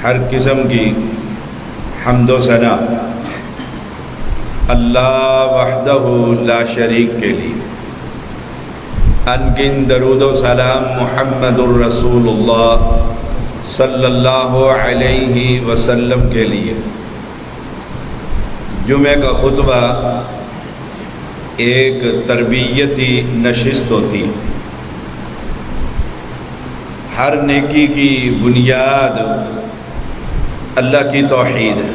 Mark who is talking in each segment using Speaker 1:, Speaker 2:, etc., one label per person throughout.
Speaker 1: ہر قسم کی حمد و ثنا اللہ وحدہ لا شریک کے لیے، انگن درود و سلام محمد الرسول اللہ صلی اللہ علیہ وسلم کے لیے۔ جمعہ کا خطبہ ایک تربیتی نشست ہوتی، ہر نیکی کی بنیاد اللہ کی توحید ہے۔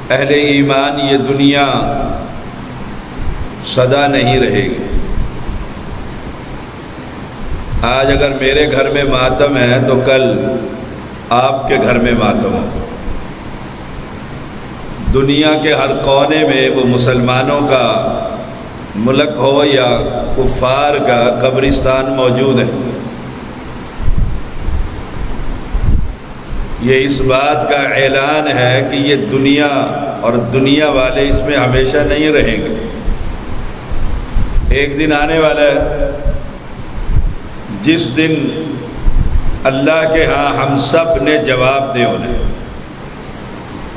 Speaker 1: اہل ایمان یہ دنیا سدا نہیں رہے گی۔ آج اگر میرے گھر میں ماتم ہے تو کل آپ کے گھر میں ماتم ہو۔ دنیا کے ہر کونے میں وہ مسلمانوں کا ملک ہو یا کفار کا قبرستان موجود ہے۔ یہ اس بات کا اعلان ہے کہ یہ دنیا اور دنیا والے اس میں ہمیشہ نہیں رہیں گے۔ ایک دن آنے والا ہے جس دن اللہ کے ہاں ہم سب نے جواب دے ہونا،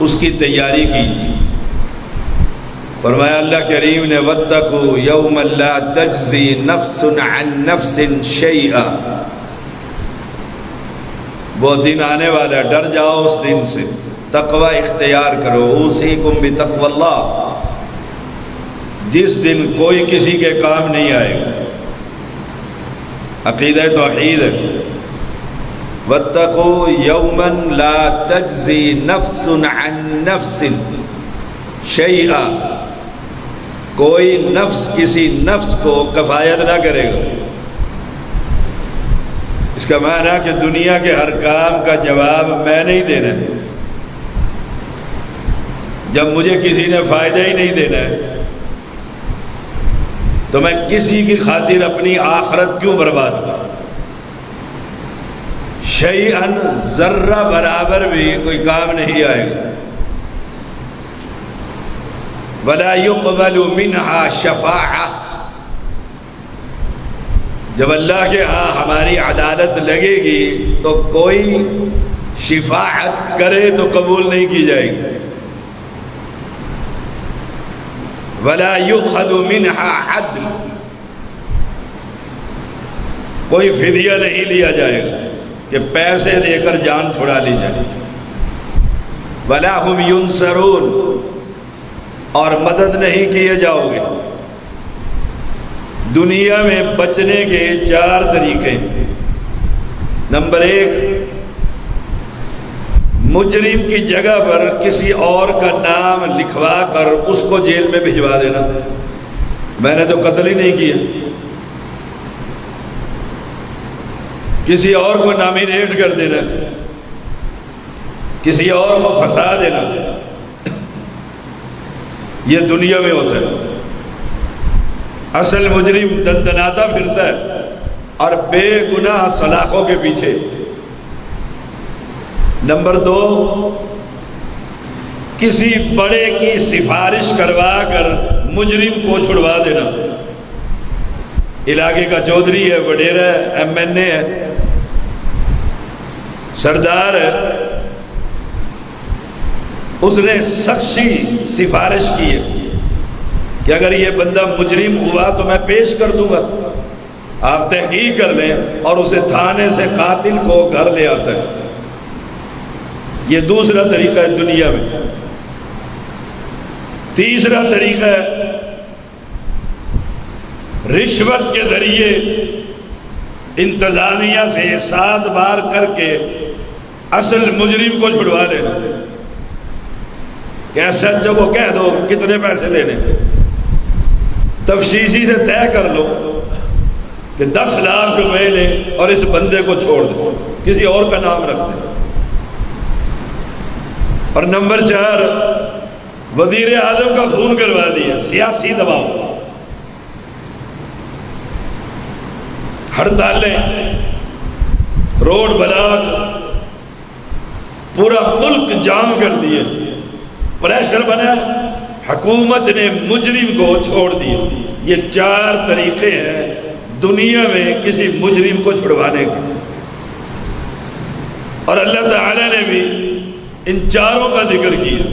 Speaker 1: اس کی تیاری کیجیے۔ فرمایا اللہ کریم نے واتقوا یوما لا تجزی نفس عن نفس شیئا، وہ دن آنے والا ہے، ڈر جاؤ اس دن سے، تقوی اختیار کرو۔ اوصیکم بتقوی اللہ، جس دن کوئی کسی کے کام نہیں آئے گا۔ عقیدہ توحید ہے۔ واتقوا یوما لا تجزی نفس عن نفس شیئا، کوئی نفس کسی نفس کو کفایت نہ کرے گا۔ اس کا معنی ہے کہ دنیا کے ہر کام کا جواب میں نہیں دینا ہے۔ جب مجھے کسی نے فائدہ ہی نہیں دینا ہے تو میں کسی کی خاطر اپنی آخرت کیوں برباد کروں؟ شیئاً ذرہ برابر بھی کوئی کام نہیں آئے گا۔ وَلَا يُقْبَلُ مِنْهَا شَفَاعَةٌ، جب اللہ کے ہاں ہماری عدالت لگے گی تو کوئی شفاعت کرے تو قبول نہیں کی جائے گی۔ وَلَا يُؤْخَذُ مِنْهَا عَدْلٌ، کوئی فدیہ نہیں لیا جائے گا کہ پیسے دے کر جان چھڑا لی جائے۔ وَلَا هُمْ يُنصَرُونَ، اور مدد نہیں کیے جاؤ گے۔ دنیا میں بچنے کے 4 طریقے۔ نمبر 1، مجرم کی جگہ پر کسی اور کا نام لکھوا کر اس کو جیل میں بھجوا دینا۔ میں نے تو قتل ہی نہیں کیا، کسی اور کو نامینیٹ کر دینا، کسی اور کو پھنسا دینا۔ یہ دنیا میں ہوتا ہے۔ اصل مجرم دندناتا پھرتا ہے اور بے گناہ سلاخوں کے پیچھے۔ نمبر 2، کسی بڑے کی سفارش کروا کر مجرم کو چھڑوا دینا۔ علاقے کا چودھری ہے، وڈیرا ہے، MNA ہے، سردار ہے، اس نے شخصی سفارش کی ہے کہ اگر یہ بندہ مجرم ہوا تو میں پیش کر دوں گا، آپ تحقیق کر لیں، اور اسے تھانے سے قاتل کو گھر لے آتا ہے۔ یہ دوسرا طریقہ ہے دنیا میں۔ تیسرا طریقہ ہے رشوت کے ذریعے انتظامیہ سے ساز بار کر کے اصل مجرم کو چھڑوا لینا کہ SHO کو کہہ دو کتنے پیسے لینے، تفشیشی سے طے کر لو کہ 10 لاکھ روپے لے اور اس بندے کو چھوڑ دو، کسی اور کا نام رکھ دیں۔ اور نمبر 4، وزیر اعظم کا خون کروا دیا، سیاسی دباؤ، ہڑتالیں، روڈ بلاک، پورا ملک جام کر دیے، پریشر بنا، حکومت نے مجرم کو چھوڑ دیا۔ یہ 4 طریقے ہیں دنیا میں کسی مجرم کو چھڑوانے کے۔ اور اللہ تعالی نے بھی ان چاروں کا ذکر کیا.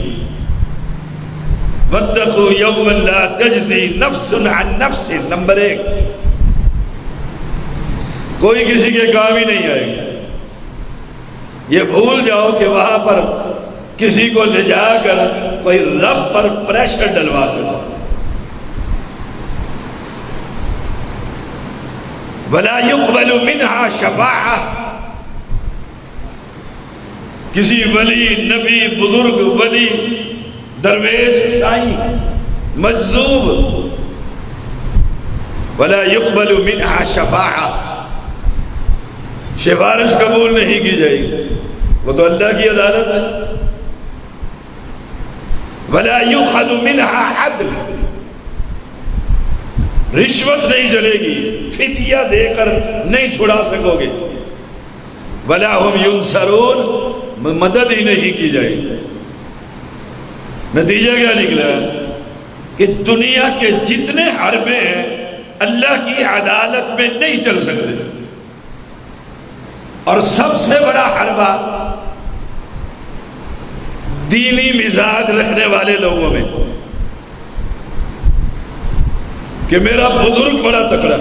Speaker 1: واتقوا یوما لا تجزی نفس عن نفس. نمبر 1، کوئی کسی کے کام ہی نہیں آئے گا. یہ بھول جاؤ کہ وہاں پر کسی کو لے جا کر کوئی رب پر پریشر ڈلوا سکتا. ولا يقبل منها شفاعہ. کسی ولی، نبی، بزرگ، ولی، درویش، سائیں، مجذوب، ولا يقبل منها شفاعہ، سفارش قبول نہیں کی جائے گی. وہ تو اللہ کی عدالت ہے. ولا يؤخذ منها عدل، رشوت نہیں چلے گی، فدیہ دے کر نہیں چھڑا سکو گے. ولا هم ينصرون، مدد ہی نہیں کی جائے گی. نتیجہ کیا نکلا کہ دنیا کے جتنے حربے ہیں اللہ کی عدالت میں نہیں چل سکتے. اور سب سے بڑا حربہ دینی مزاج رکھنے والے لوگوں میں، کہ میرا بزرگ بڑا تکڑا،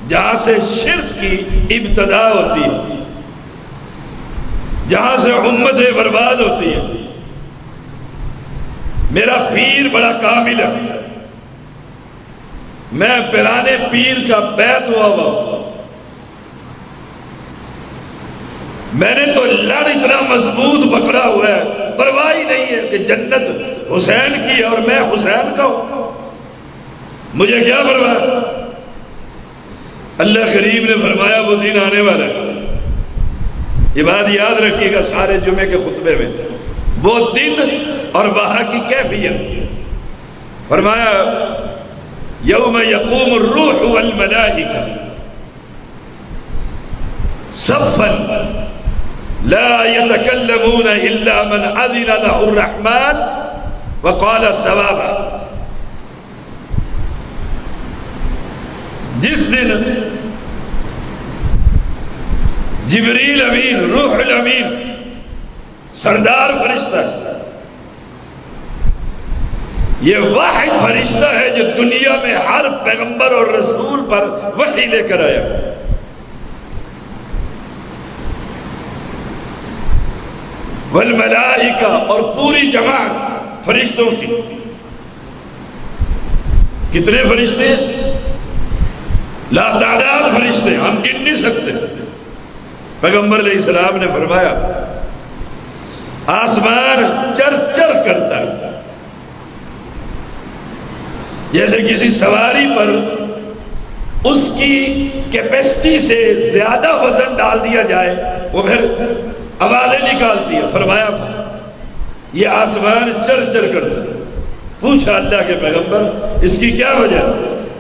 Speaker 1: جہاں سے شرک کی ابتدا ہوتی ہے، جہاں سے امتیں برباد ہوتی ہیں. میرا پیر بڑا کامل ہے، میں پرانے پیر کا بیعت ہوا ہوں، میں نے تو لڑ اتنا مضبوط پکڑا ہوا ہے، پرواہ ہی نہیں ہے کہ جنت حسین کی اور میں حسین کا ہوں، مجھے کیا پرواہ. اللہ کریم نے فرمایا وہ دن آنے والا ہے. یہ بات یاد رکھیے گا سارے جمعے کے خطبے میں. وہ دن اور وہاں کی کیفیت. فرمایا یوم یقوم الروح والملائکہ صفا لا يتكلمون الا من اذن له الرحمن وقال صوابا. جس دن جبریل امین، روح الامین، سردار فرشتہ، یہ واحد فرشتہ ہے جو دنیا میں ہر پیغمبر اور رسول پر وحی لے کر آیا. والملائکہ، اور پوری جماعت فرشتوں کی. کتنے فرشتے ہیں؟ لا تعداد فرشتے، ہم گن نہیں سکتے. پیغمبر علیہ السلام نے فرمایا آسمان چر چر کرتا ہے، جیسے کسی سواری پر اس کی کیپیسٹی سے زیادہ وزن ڈال دیا جائے، وہ پھر آوازیں نکالتی ہے. فرمایا یہ آسمان چر چر کرتا ہے. پوچھا اللہ کے پیغمبر اس کی کیا وجہ؟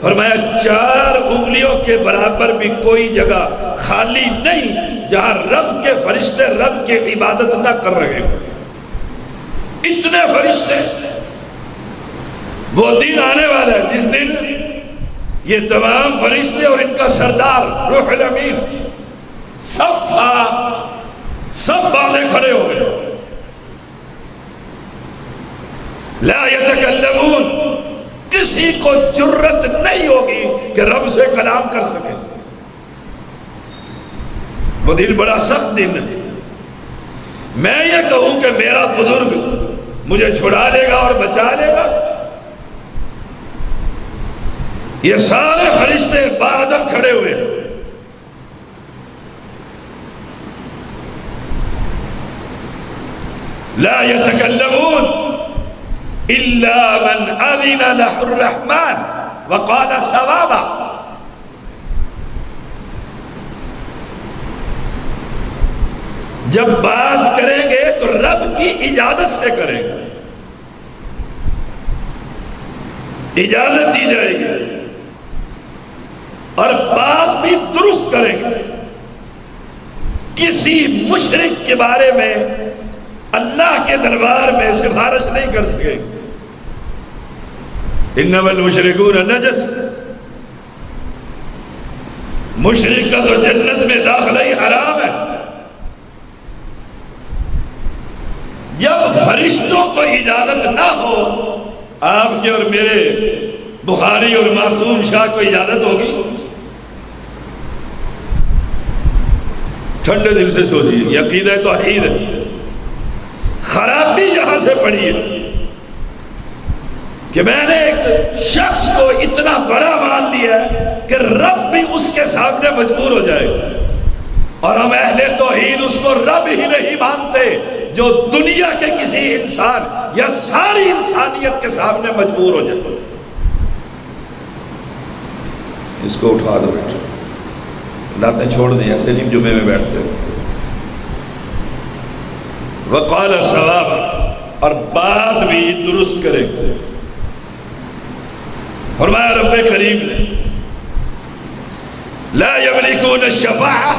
Speaker 1: فرمایا 4 انگلیوں کے برابر بھی کوئی جگہ خالی نہیں جہاں رب کے فرشتے رب کی عبادت نہ کر رہے ہوں. اتنے فرشتے. وہ دن آنے والا ہے جس دن یہ تمام فرشتے اور ان کا سردار روح الامین سب باندھے کھڑے ہو گئے. لا یتکلمون، کسی کو جرت نہیں ہوگی کہ رب سے کلام کر سکے. وہ دن بڑا سخت دن ہے. میں یہ کہوں کہ میرا بزرگ مجھے چھڑا لے گا اور بچا لے گا، یہ سارے فرشتے بادل کھڑے ہوئے. لا يتكلمون الا من اذن له الرحمن وقال صوابا. جب بات کریں گے تو رب کی اجازت سے کریں گے، اجازت دی جائے گی، اور بات بھی درست کریں گے. کسی مشرک کے بارے میں اللہ کے دربار میں سفارش نہیں کر سکیں. انما المشرکون نجس، مشرک کا تو جنت میں داخلہ ہی حرام ہے. دوسروں کو اجازت نہ ہو، آپ کے اور میرے بخاری اور معصوم شاہ کو اجازت ہوگی؟ ٹھنڈے دل سے سوچیے، یہ عقیدہ توحید ہے۔ خرابی یہاں سے پڑی ہے کہ میں نے ایک شخص کو اتنا بڑا مان لیا ہے کہ رب بھی اس کے سامنے مجبور ہو جائے گا، اور ہم اہل توحید اس کو رب ہی نہیں مانتے جو دنیا کے کسی انسان یا ساری انسانیت کے سامنے مجبور ہو جائے۔ اس کو اٹھا دو بیٹا، لاتیں چھوڑ دیں، ایسے نہیں جمعے میں بیٹھتے ہوتے۔ وقال ثواب، اور بات بھی درست کرے۔ فرمایا رب کریم نے لا یملکون الشفاعہ،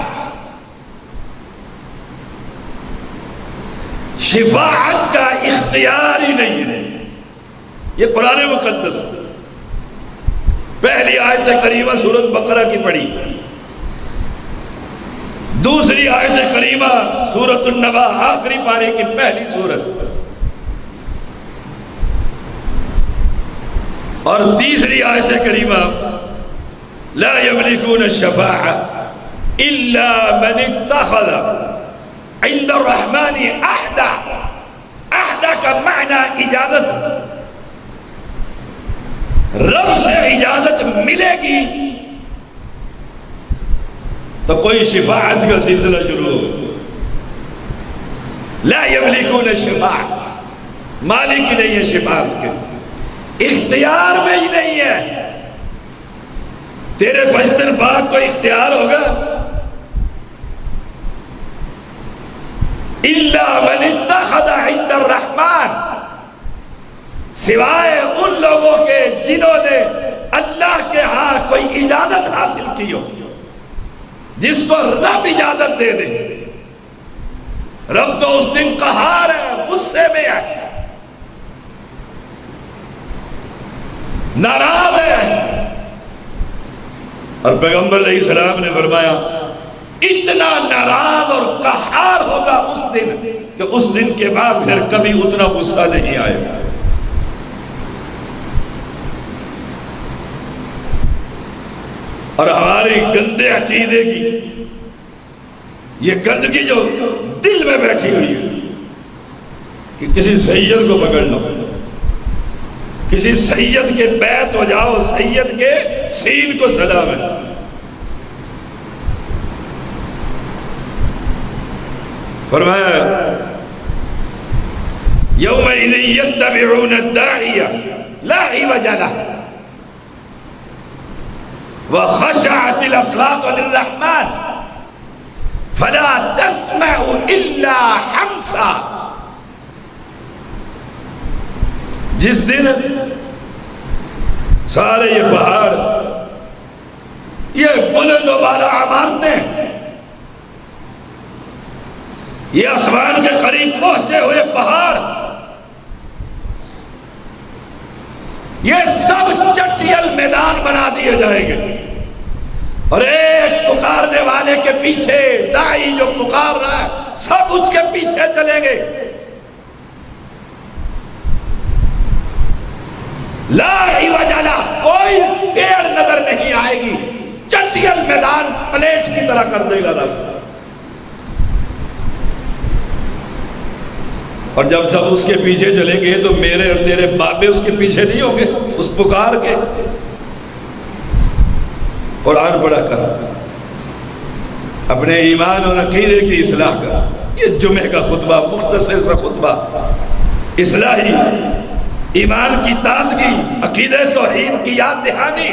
Speaker 1: شفاعت کا اختیار ہی نہیں ہے۔ یہ قرآن مقدس پہلی آیت کریمہ سورۃ بقرہ کی پڑھی، دوسری آیت کریمہ سورۃ النبا آخری پارے کی پہلی سورت، اور تیسری آیت کریمہ لا یملکون الشفاعہ الا من اتخذ عند الرحمن عہدا۔ عہدہ کا معنی اجازت، رب سے اجازت ملے گی تو کوئی شفاعت کا سلسلہ شروع ہو۔ لا یملکون الشفاعہ، مالک ہی نہیں ہے شفاعت کے، اختیار میں ہی نہیں ہے۔ تیرے بچتن پاک کو اختیار ہوگا؟ الا من اتخذ عند الرحمن، سوائے ان لوگوں کے جنہوں نے اللہ کے ہاں کوئی اجازت حاصل کی ہو، جس کو رب اجازت دے دے۔ رب تو اس دن قہار ہے، غصے میں ہے، ناراض ہے، اور پیغمبر علیہ السلام نے فرمایا اتنا ناراض اور قہار ہوگا اس دن کہ اس دن کے بعد پھر کبھی اتنا غصہ نہیں آئے گا۔ اور ہماری گندے عقیدے کی یہ گندگی جو دل میں بیٹھی ہوئی ہے کہ کسی سید کو پکڑ لو، کسی سید کے بیعت ہو جاؤ، سید کے سین کو سلام ہے۔ فرمایا یومئذ یتبعون الداعی لا عوج لہ وخشعت الاصوات للرحمن فلا تسمع الا حمسا۔ جس دن سارے یہ پہاڑ، یہ بلند و بالا عمارتیں، یہ آسمان کے قریب پہنچے ہوئے پہاڑ، یہ سب چٹیل میدان بنا دیے جائیں گے، اور ایک پکارنے والے کے پیچھے، داعی جو پکار رہا ہے، سب اس کے پیچھے چلیں گے۔ لا عوج لہ، کوئی ٹیڑھ نظر نہیں آئے گی، چٹیل میدان پلیٹ کی طرح کر دے گا رب۔ اور جب سب اس کے پیچھے چلیں گے تو میرے اور تیرے بابے اس کے پیچھے نہیں ہوں گے اس پکار کے؟ قرآن پڑھا کر، اپنے ایمان اور عقیدے کی اصلاح کر۔ یہ جمعہ کا خطبہ، مختصر سا خطبہ، اصلاحی، ایمان کی تازگی، عقیدہ توحید کی یاد دہانی،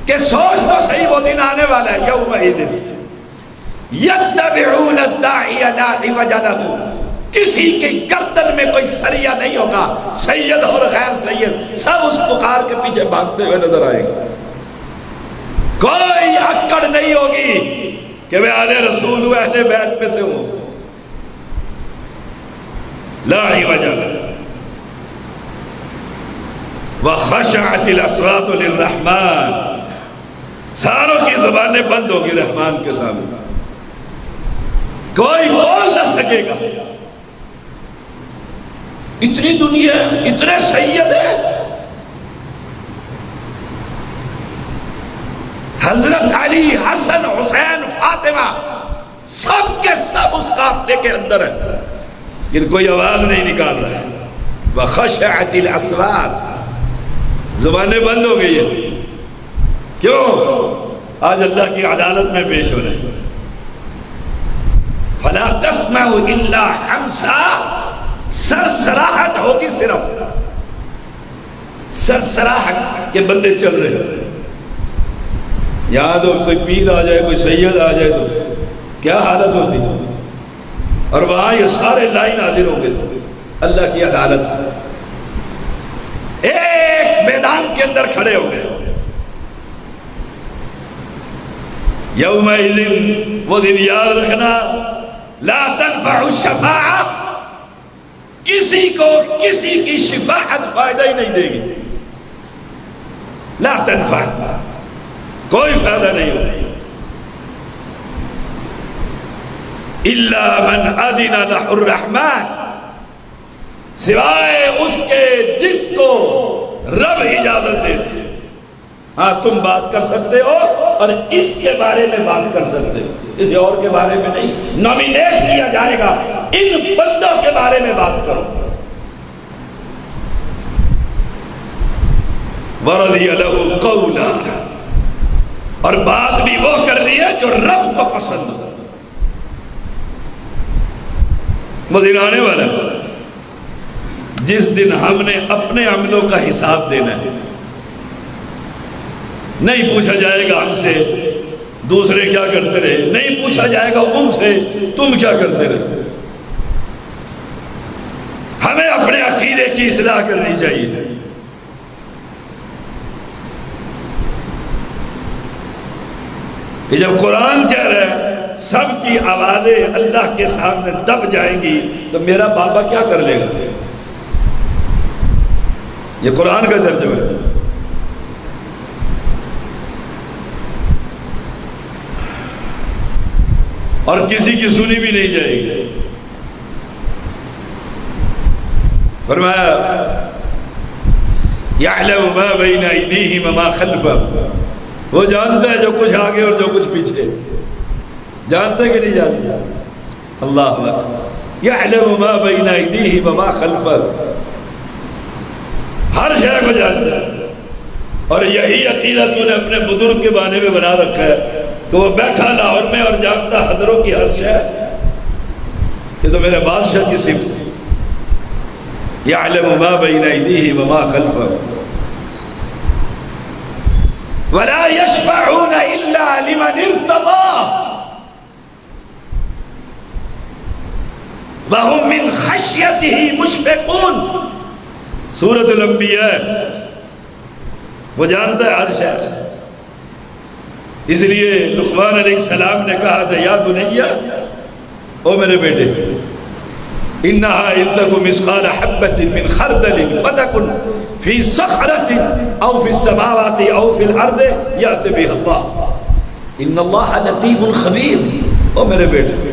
Speaker 1: کہ سوچ تو صحیح وہ دن آنے والا ہے، یومئذ یتبعون الداعی لا عوج لہ، کسی کی گردن میں کوئی سریہ نہیں ہوگا، سید اور غیر سید سب اس پکار کے پیچھے بھاگتے ہوئے نظر آئیں گے۔ کوئی اکڑ نہیں ہوگی کہ میں اہل رسول ہوں، اہل بیت میں سے ہوں۔ لا عوج لہ وخشعت الاصوات للرحمن، ساروں کی زبانیں بند ہوگی رحمان کے سامنے، کوئی بول نہ سکے گا۔ اتنی دنیا ہے، اتنے سید ہیں. حضرت علی، حسن، حسین، فاطمہ سب کے سب اس قافلے کے اندر ہیں، لیکن کوئی آواز نہیں نکال رہا ہے. وَخَشَعَتِ الْأَصْوَاتُ، زبانیں بند ہو گئی ہیں. کیوں؟ آج اللہ کی عدالت میں پیش ہو رہے ہیں. فَلَا تَسْمَعُ إِلَّا حَمْسًا، سرسراہٹ ہوگی، صرف سرسراہٹ کے بندے چل رہے ہیں. یاد ہو کوئی پیر آ جائے، کوئی سید آ جائے تو کیا حالت ہوتی ہے. اور وہاں یہ سارے لائن حاضر ہوں گے اللہ کی عدالت، ایک میدان کے اندر کھڑے ہوں گے. یومئذ، وہ دن یاد رکھنا، لا تنفع الشفاعہ، کسی کو کسی کی شفاعت فائدہ ہی نہیں دے گی. لا تنفع، کوئی فائدہ نہیں ہوگا. الا من اذن له الرحمن، سوائے اس کے جس کو رب اجازت دے دے. ہاں تم بات کر سکتے ہو اور اس کے بارے میں بات کر سکتے ہو، کسی اور کے بارے میں نہیں. نامینیٹ کیا جائے گا، ان بندوں کے بارے میں بات کرو. وَرَضِيَ لَهُ قَوْلًا، اور بات بھی وہ کر رہی ہے جو رب کو پسند ہو. وہ دن آنے والا جس دن ہم نے اپنے عملوں کا حساب دینا ہے. نہیں پوچھا جائے گا ہم سے دوسرے کیا کرتے رہے، نہیں پوچھا جائے گا ان سے تم کیا کرتے رہے. ہمیں اپنے عقیدے کی اصلاح کرنی چاہیے. کہ جب قرآن کہہ رہا ہے سب کی آوازیں اللہ کے سامنے دب جائیں گی تو میرا بابا کیا کر لے گا. یہ قرآن کا ترجمہ ہے. اور کسی کی سنی بھی نہیں جائے گی. فرمایا یعلم ما بین ایدیہم وما خلفہم، وہ جانتا ہے جو کچھ آگے اور جو کچھ پیچھے. جانتا ہے کہ نہیں جانتا؟ اللہ اکبر. یعلم ما بین ایدیہم وما خلفہم، ہر شے کو جانتا ہے. اور یہی عقیدہ تو نے اپنے بزرگ کے بارے میں بنا رکھا ہے کہ وہ بیٹھا لاہور میں اور جانتا حضروں کی ہر شے. یہ تو میرے بادشاہ کی صفت ہے. یعلم ما بین ایدیہم وما خلفہم ولا یشفعون الا لمن ارتضی وهم من خشیتہ مشفقون. سورۃ الانبیاء. وہ جانتا ہے ہر شے. اس لیے لقمان علیہ السلام نے کہا تھا یا بنیا، او میرے بیٹے، انہا ان تک مثقال حبۃ من خردل فتکن فی صخرۃ او فی السماوات او فی الارض یأتی بها اللہ ان اللہ لطیف خبیر. او میرے بیٹے،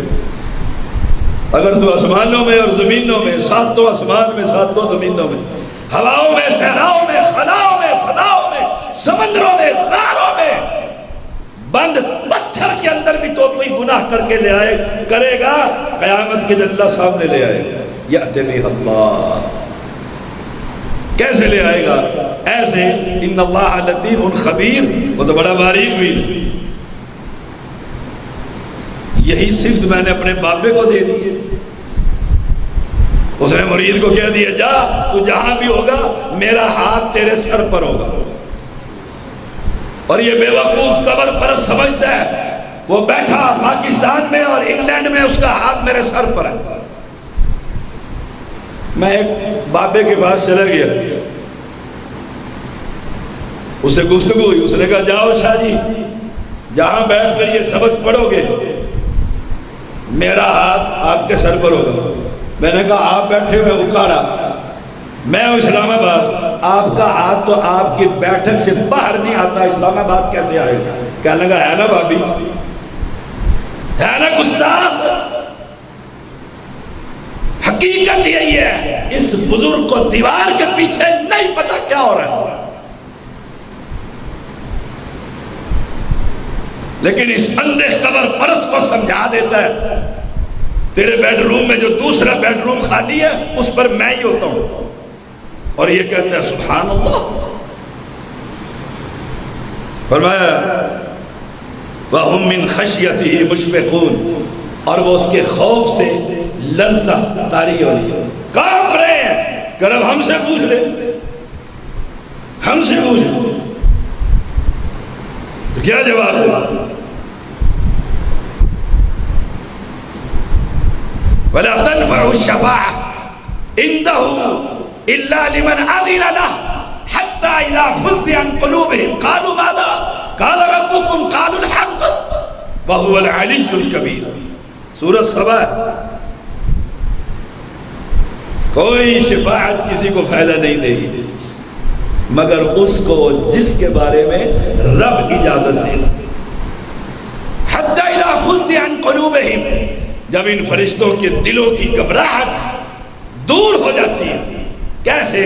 Speaker 1: اگر تو آسمانوں میں اور زمینوں میں، ساتوں آسمان میں ساتوں زمینوں میں، ہواؤں میں، صحراؤں میں، خلاؤں میں، فضاؤں میں، سمندروں میں، غاروں میں، بند پتھر کے اندر بھی تو کوئی گناہ کر کے لے آئے کرے گا، قیامت کے دن اللہ سامنے لے آئے گا. یأتی بها اللہ. کیسے لے آئے گا؟ ایسے ان اللہ لطیف خبیر. وہ تو بڑا باریک بھی. یہی صفت میں نے اپنے بابے کو دے دی ہے. اس نے مرید کو کہہ دیا جا تو جہاں بھی ہوگا میرا ہاتھ تیرے سر پر ہوگا. اور یہ بے وقوف قبر پر سمجھتا ہے وہ بیٹھا پاکستان میں اور انگلینڈ میں اس کا ہاتھ میرے سر پر ہے. میں ایک بابے کے پاس چلا گیا، اس سے گفتگو ہوئی. اس نے کہا جاؤ شاہ جی جہاں بیٹھ کر یہ سبق پڑھو گے میرا ہاتھ آپ کے سر پر ہوگا. میں نے کہا آپ بیٹھے ہوئے اکاڑا، میں اسلام آباد، آپ کا ہاتھ تو آپ کی بیٹھک سے باہر نہیں آتا، اسلام آباد کیسے آئے گا؟ کہنے لگا ہے نا بابی، ہے نا گستاخ. حقیقت یہی ہے، اس بزرگ کو دیوار کے پیچھے نہیں پتا کیا ہو رہا ہے، لیکن اس اندھے قبر پرست کو سمجھا دیتا ہے تیرے بیڈ روم میں جو دوسرا بیڈ روم خالی ہے اس پر میں ہی ہوتا ہوں، اور یہ کہتا ہے سبحان اللہ۔ فرمایا وَهُمْ مِنْ خَشْيَتِهِ مُشْفِقُونَ، اور وہ اس کے خوف سے لرزہ طاری ہو رہی ہے، کانپ رہے ہیں کہ رب ہم سے پوچھ لے، ہم سے پوچھ لے، تو کیا جواب دے؟ وَلَا تَنْفَعُ الشَّفَاعَةُ عِنْدَهُ إِلَّا لِمَنْ أَذِنَ لَهُ حَتَّى إِذَا فُزِّعَ عَنْ قُلُوبِهِمْ قَالُوا مَاذَا قَالَ رَبُّكُمْ قَالُوا الْحَقَّ وَهُوَ الْعَلِيُّ الْكَبِيرُ۔ سورۃ سبا۔ کوئی شفاعت کسی کو فائدہ نہیں دے گی مگر اس کو جس کے بارے میں رب اجازت دے گا۔ حَتَّى إِذَا فُزِّعَ عَنْ قُلُوبِهِمْ، جب ان فرشتوں کے دلوں کی گھبراہٹ دور ہو جاتی ہے، کیسے؟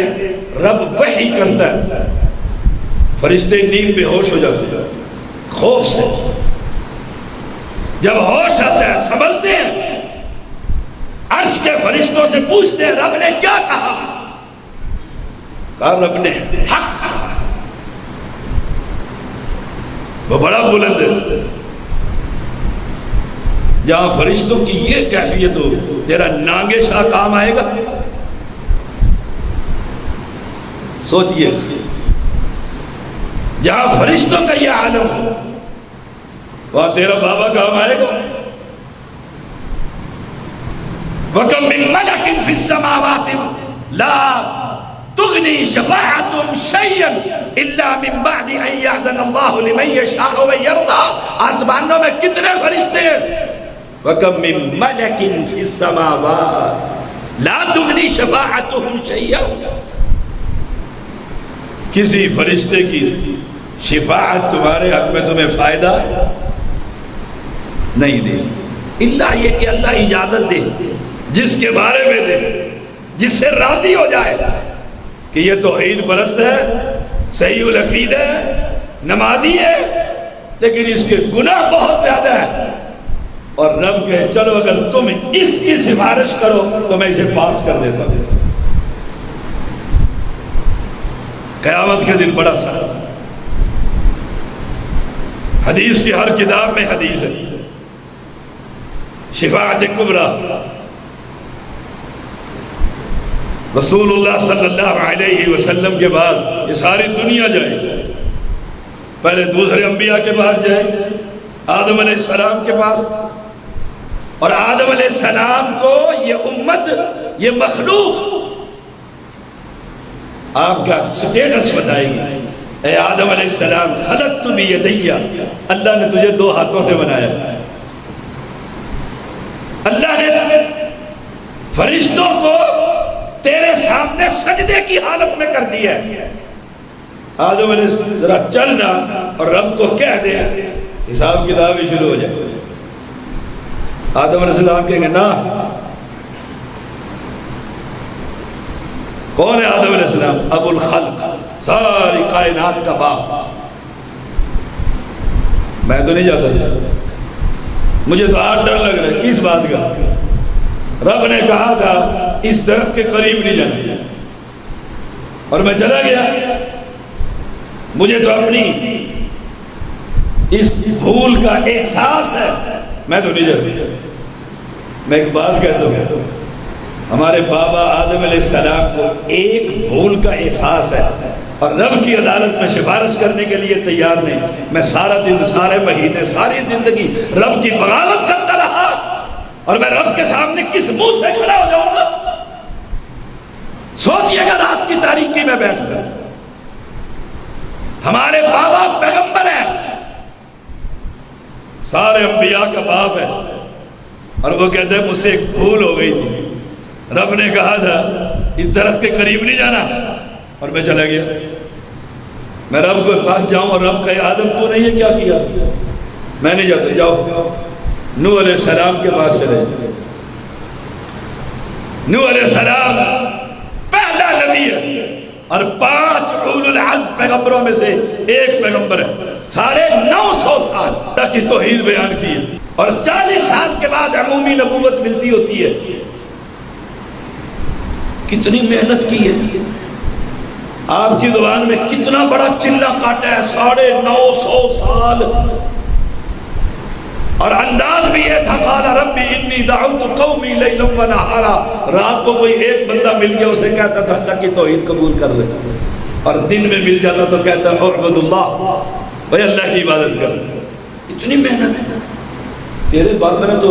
Speaker 1: رب وحی کرتا ہے، فرشتے نیند بے ہوش ہو جاتے ہیں خوف سے، جب ہوش آتا ہے سنبھلتے ہیں، عرش کے فرشتوں سے پوچھتے ہیں رب نے کیا کہا؟ کہا رب نے حق کہا۔ وہ بڑا بلند ہے، جہاں فرشتوں کی یہ کیفیت ہو تیرا نانگے شاہ کام آئے گا؟ سوچئے، جہاں فرشتوں کا یہ عالم ہو وہاں تیرا بابا کام آئے گا؟ وَكَمْ مِن مَلَكٍ فِي السَّمَاوَاتِ لَا تُغْنِي شَفَاعَتُهُمْ شَيْئًا إِلَّا مِن بَعْدِ أَن يَأْذَنَ اللَّهُ لِمَن يَشَاءُ وَيَرْضَىٰ۔ آسمانوں میں کتنے فرشتے ہیں؟ وَكَمْ مِن مَلَكٍ فِي السَّمَاوَاتِ لَا تُغْنِي شَفَاعَتُهُمْ شَيْئًا، کسی فرشتے کی شفاعت تمہارے حق میں تمہیں فائدہ نہیں دے، اللہ یہ کہ اللہ اجازت دے، جس کے بارے میں دے، جس سے راضی ہو جائے کہ یہ توحید پرست ہے، صحیح العقید ہے، نمازی ہے، لیکن اس کے گناہ بہت زیادہ ہے، اور رب کہے چلو اگر تم اس کی سفارش کرو تو میں اسے پاس کر دیتا ہوں۔ قیامت کے دن بڑا سخت، حدیث کی ہر کتاب میں حدیث ہے، شفاعت کبریٰ، رسول اللہ صلی اللہ علیہ وسلم کے بعد یہ ساری دنیا جائے، پہلے دوسرے انبیاء کے پاس جائے، آدم علیہ السلام کے پاس، اور آدم علیہ السلام کو یہ امت، یہ مخلوق آپ کا سٹیٹس بتائے گی، اے آدم علیہ السلام خلقت بیدی، اللہ نے تجھے دو ہاتھوں سے بنایا، اللہ نے فرشتوں کو تیرے سامنے سجدے کی حالت میں کر دیا ہے، آدم علیہ السلام ذرا چلنا اور رب کو کہہ دے، حساب کتاب ہی شروع ہو جائے۔ آدم علیہ السلام کہیں گے نا، کون ہے آدم علیہ السلام؟ ابو الخلق، ساری کائنات کا باپ، میں تو نہیں جاتا، مجھے تو آج ڈر لگ رہا ہے، کس بات کا؟ رب نے کہا تھا اس درخت کے قریب نہیں جانا، اور میں چلا گیا، مجھے تو اپنی اس بھول کا احساس ہے، میں تو نہیں جاتا۔ میں ایک بات کہتا ہوں، ہمارے بابا آدم علیہ السلام کو ایک بھول کا احساس ہے، اور رب کی عدالت میں سفارش کرنے کے لیے تیار نہیں۔ میں سارا دن، سارے مہینے، ساری زندگی رب کی بغاوت کرتا رہا، اور میں رب کے سامنے کس منہ سے کھڑا ہو جاؤں گا؟ سوچئے گا رات کی تاریکی میں بیٹھ کر، ہمارے بابا پیغمبر ہیں، سارے انبیاء کا باپ ہے، اور وہ کہتے ہیں مجھ سے ایک بھول ہو گئی تھی، رب نے کہا تھا اس درخت کے قریب نہیں جانا، اور میں چلا گیا۔ میں رب کے پاس جاؤں اور رب کہے آدم تو نے یہ کیا کیا؟ میں نہیں جاتا، جاؤ نوح علیہ السلام کے پاس چلے، نوح علیہ السلام پہلا نبی ہے اور 5 اولو العزم پیغمبروں میں سے ایک پیغمبر ہے. 950 سال اللہ کی توحید بیان کی ہے اور 40 سال کے بعد عمومی نبوت ملتی ہوتی ہے. کتنی محنت کی ہے, آپ کی زبان میں کتنا بڑا چلہ کاٹا ہے, 950 سال. اور انداز بھی یہ تھا قال ربی انی دعوت قومی لیلا و نہارا. رات کو کوئی ایک بندہ مل گیا اسے کہتا تھا اللہ کی توحید قبول کر لے, اور دن میں مل جاتا تو کہتا اعبد اللہ, بھائی اللہ کی عبادت کر. اتنی محنت ہے. تیرے بعد میں نے تو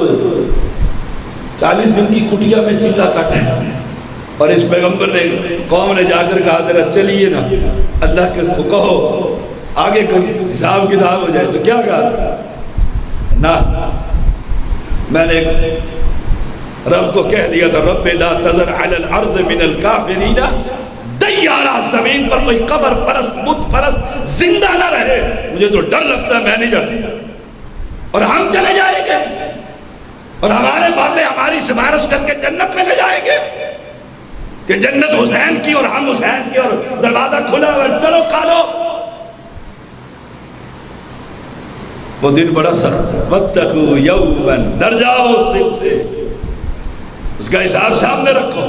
Speaker 1: 40 دن کی کٹیا میں چلہ کاٹا ہے, اور اس پیغمبر نے قوم نے جا کر کہا ذرا چلیے نا اللہ کے کو کہو آگے کوئی حساب کتاب ہو جائے. تو کیا کہا, نہ میں نے رب کو کہہ دیا تھا رب لا تذر علی الارض من الکافرین دیارہ, زمین پر کوئی قبر پرست بت پرست زندہ نہ رہے. مجھے تو ڈر لگتا ہے میں نہیں جاتا, اور ہم چلے جائیں گے اور ہمارے بابے ہماری سفارش کر کے جنت میں لے جائیں گے کہ جنت حسین کی اور ہم حسین کی, اور دروازہ کھلا ہوا چلو کھالو. وہ دن بڑا سخت, واتقوا یوما, ڈر جاؤ اس دن سے, اس کا حساب سامنے رکھو.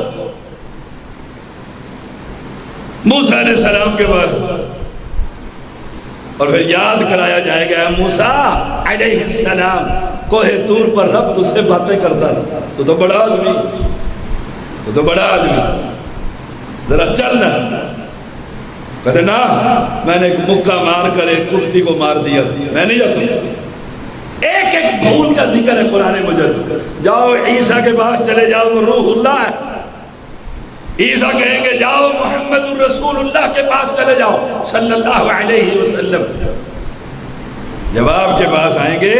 Speaker 1: موسیٰ علیہ السلام کے بعد اور پھر یاد کرایا جائے گا موسیٰ علیہ السلام کوہ طور پر رب تجھ سے باتیں کرتا تھا, تو بڑا آدمی, تو بڑا آدمی, ذرا چلنا. کہتے نا میں نے ایک مکہ مار کر ایک کڑتی کو مار دیا, میں نہیں جاتا. ایک ایک بھول کا ذکر ہے قرآن مجید. جاؤ عیسیٰ کے پاس چلے جاؤ, وہ روح اللہ ہے. عیسیٰ کہیں گے جاؤ محمد الرسول اللہ کے پاس چلے جاؤ صلی اللہ علیہ وسلم. جب آپ کے پاس آئیں گے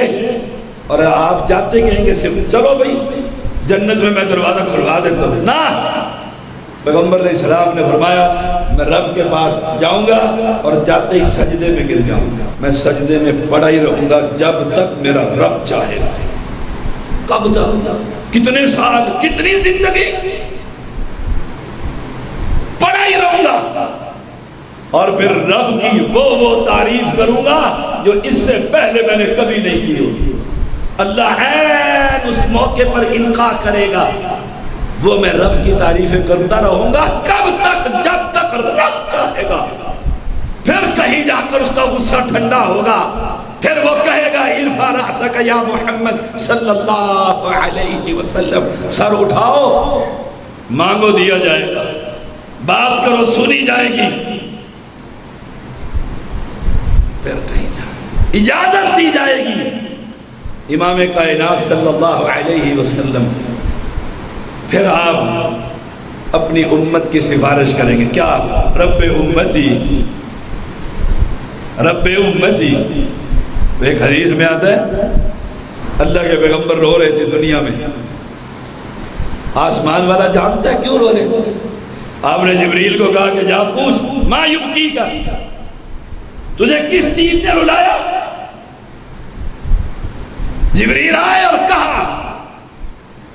Speaker 1: اور آپ جاتے کہیں گے چلو بھائی جنت میں دروازہ کھلوا دیتا ہوں, نہ. پیغمبر علیہ السلام نے فرمایا میں رب کے پاس جاؤں گا اور جاتے ہی سجدے میں گر جاؤں گا. میں سجدے میں پڑا ہی رہوں گا جب تک میرا رب چاہے. کب تک, کتنے سال, کتنی زندگی, پڑا ہی رہوں گا. اور پھر رب کی وہ تعریف کروں گا جو اس سے پہلے میں نے کبھی نہیں کی ہوگی. اللہ ہے اس موقع پر انقا کرے گا, وہ میں رب کی تعریفیں کرتا رہوں گا. کب تک, جب تک رب چاہے گا. پھر کہیں جا کر اس کا غصہ ٹھنڈا ہوگا, پھر وہ کہے گا ارفع رأسک یا محمد صلی اللہ علیہ وسلم, سر اٹھاؤ مانگو دیا جائے گا, بات کرو سنی جائے گی. پھر کہیں جا اجازت دی جائے گی. امام کائنات صلی اللہ علیہ وسلم پھر آپ اپنی امت کی سفارش کریں گے. کیا رب امتی, رب امتی. ایک حدیث میں آتا ہے اللہ کے پیغمبر رو رہے تھے دنیا میں, آسمان والا جانتا ہے کیوں رو رہے تھے. آپ نے جبریل کو کہا کہ جا پوچھ ما یبکی کا, تجھے کس چیز نے رلایا. جبریل آئے اور کہا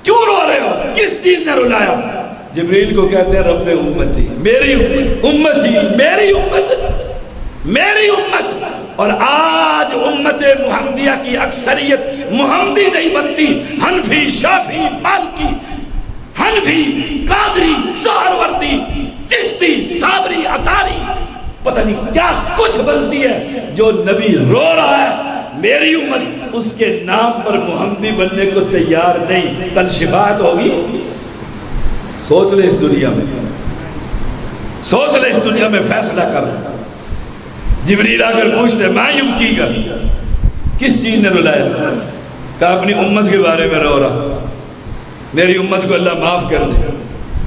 Speaker 1: کیوں رو رہے ہو, کس چیز نے رلایا. جبریل کو کہتے ہیں رب امتی, میری امتی, میری امت, میری امت. اور آج امت محمدیہ کی اکثریت محمدی نہیں بنتی, حنفی, شافعی, مالکی, حنفی, قادری, سہروردی, چشتی, صابری, عطاری, پتہ نہیں کیا کچھ بنتی ہے. جو نبی رو رہا ہے میری امت اس کے نام پر محمدی بننے کو تیار نہیں. کل شفاعت ہوگی, سوچ لے اس دنیا میں, سوچ لے اس دنیا میں, فیصلہ کر. جبریل آ کر پوچھتے ما یبکی کا, کس چیز نے رلایا. کہا اپنی امت کے بارے میں رو رہا, میری امت کو اللہ معاف کر دے.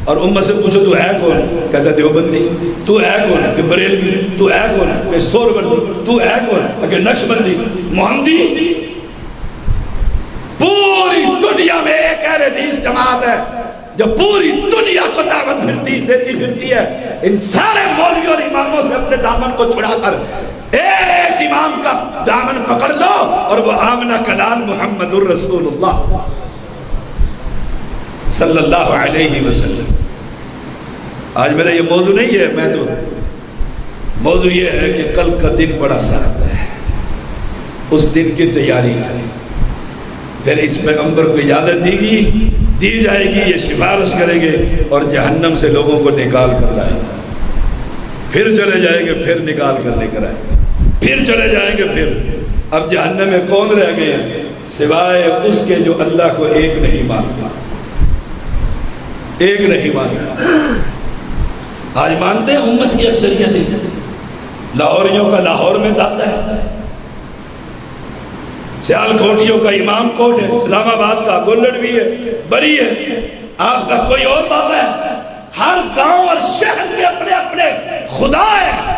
Speaker 1: اور امت سے پوچھو تو ہے کون, کہتا دیوبندی. تو ہے کون, کہ بریلوی. تو ہے کون, کہ سہروردی. تو ہے کون, کہ نقشبندی. محمدی. پوری دنیا میں ایک اہل حدیث جماعت ہے جو پوری دنیا کو دعوت دیتی پھرتی ہے. ان سارے مولویوں اور اماموں سے اپنے دامن کو چھڑا کر ایک امام کا دامن پکڑ لو, اور وہ آمنہ کلال محمد الرسول اللہ صلی اللہ علیہ وسلم۔ آج میرا یہ موضوع نہیں ہے، میں تو موضوع یہ ہے کہ کل کا دن بڑا سخت ہے، اس دن کی تیاری کریں۔ پھر اس پیغمبر کو اجازت دی جائے گی، یہ سفارش کریں گے اور جہنم سے لوگوں کو نکال کر لائیں گے، پھر چلے جائیں گے، پھر نکال کر لے کر آئیں گے، پھر چلے جائیں گے۔ پھر اب جہنم میں کون رہ گئے ہیں سوائے اس کے جو اللہ کو ایک نہیں مانتا، ایک نہیں مانتا۔ آج مانتے ہیں امت کی اکثریت نہیں، لاہوریوں کا لاہور میں داتا ہے، سیال کوٹیوں کا امام کوٹ ہے، اسلام آباد کا گولڈ بھی ہے، بری ہے، آپ کا کوئی اور بابا ہے۔ ہر گاؤں اور شہر کے اپنے اپنے خدا ہے۔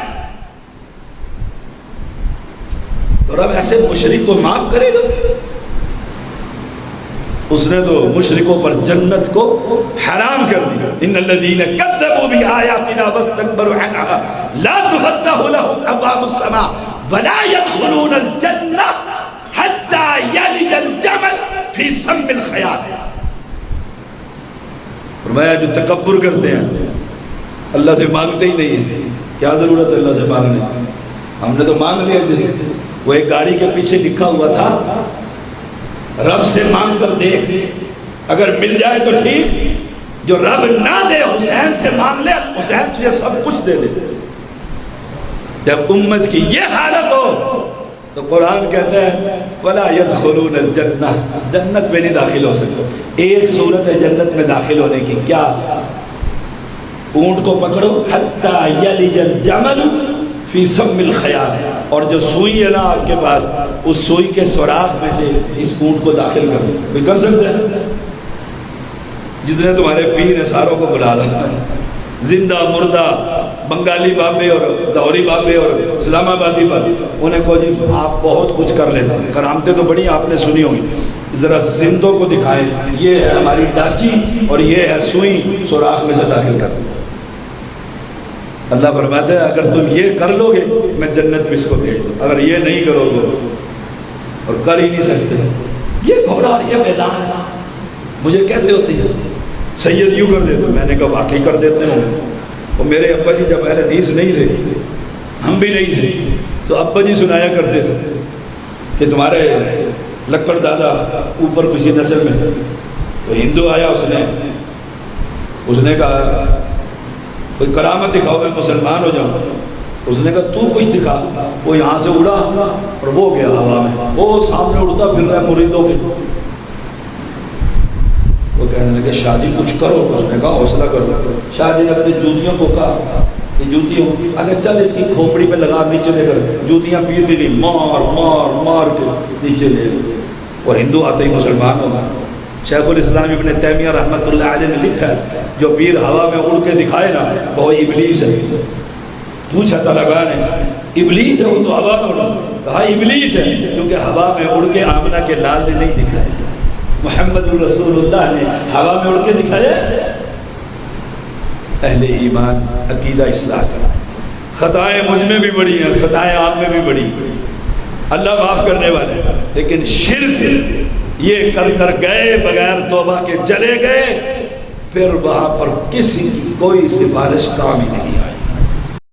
Speaker 1: تو رب ایسے مشرک کو معاف کرے گا؟ اس نے تو مشرکوں پر جنت کو حرام کر دیا۔ ان الذین کذبوا بآیاتنا واستکبروا عنہا لا تفتح لهم ابواب السماء ولا يدخلون الجنہ حتی یلج الجمل فی سم الخیاط۔ فرمایا جو تکبر کرتے ہیں اللہ سے مانگتے ہی نہیں ہیں، کیا ضرورت ہے اللہ سے مانگنے؟ ہم نے تو مانگ لیا۔ جیسے وہ ایک گاڑی کے پیچھے لکھا ہوا تھا رب سے مانگ کر دیکھ، اگر مل جائے تو ٹھیک، جو رب نہ دے حسین سے مانگ لے، حسین تجھے سب کچھ دے دے۔ جب امت کی یہ حالت ہو تو قرآن کہتا ہے وَلَا يَدْخُلُونَ الْجَنَّةِ، جنت میں نہیں داخل ہو سکتے۔ ایک صورت ہے جنت میں داخل ہونے کی، کیا؟ اونٹ کو پکڑو حَتَّى يَلِجَ الْجَمَلُ فی سم الخیاط، اور جو سوئی ہے نا آپ کے پاس، اس سوئی کے سوراخ میں سے اس اونٹ کو داخل کرو۔ کوئی کر سکتے ہیں؟ جتنے تمہارے پیر ہیں ساروں کو بلا رہا ہے، زندہ مردہ، بنگالی بابے اور لاہوری بابے اور اسلام آبادی بابے، انہیں کہو جی آپ بہت کچھ کر لیتے ہیں، کرامتیں تو بڑی آپ نے سنی ہوں گی، ذرا زندوں کو دکھائیں، یہ ہے ہماری ڈاچی اور یہ ہے سوئی، سوراخ میں سے داخل کر دیں۔ اللہ فرماتا ہے اگر تم یہ کر لو گے میں جنت میں اس کو بھیج دوں، اگر یہ نہیں کرو گے اور کر ہی نہیں سکتے، یہ گھوڑا اور یہ میدان ہے، مجھے کہتے ہوتے ہیں سید یوں کر دیتے، میں نے کہا واقعی کر دیتے ہیں۔ اور میرے ابا جی جب اہل حدیث نہیں تھے، ہم بھی نہیں تھے، تو ابا جی سنایا کرتے تھے کہ تمہارے لکڑ دادا اوپر کسی نسل میں تھے، تو ہندو آیا، اس نے کہا کوئی کرامت دکھاؤ میں مسلمان ہو جاؤں۔ اس نے کہا تو کچھ دکھا۔ وہ یہاں سے اڑا اور وہ گیا ہوا میں، وہ سامنے اڑتا پھر رہا ہے مریدوں کے۔ وہ کہنے لگے شاہ جی کچھ کرو۔ اس نے کہا حوصلہ کرو۔ شاہ جی نے اپنی جوتیوں کو کہا یہ جوتیوں اگر چل اس کی کھوپڑی پہ لگا نیچے لے کر، جوتیاں پیر بھی نہیں، مار مار مار کے نیچے لے گئے، اور ہندو آتے ہی مسلمان ہو گئے۔ شیخ الاسلام ابن تیمیہ رحمۃ اللہ علیہ نے لکھا ہے جو پیر ہوا میں اڑ کے دکھائے نا وہ ابلیس ہے۔ پوچھا طلباء نے ابلیس ہے؟ وہ تو ہوا میں اڑا، کہا ابلیس ہے کیونکہ ہوا میں اڑ کے آمنہ کے لال نے نہیں دکھائے، محمد رسول اللہ نے ہوا میں اڑ کے دکھایا۔ اہل ایمان عقیدہ اصلاح کرا، خطائیں مجھ میں بھی بڑی ہیں، خطائیں آپ میں بھی بڑی ہیں، اللہ معاف کرنے والے، لیکن شرک یہ کر کر گئے بغیر توبہ کے چلے گئے، پھر وہاں پر کسی کی کوئی سفارش کام ہی نہیں آئی۔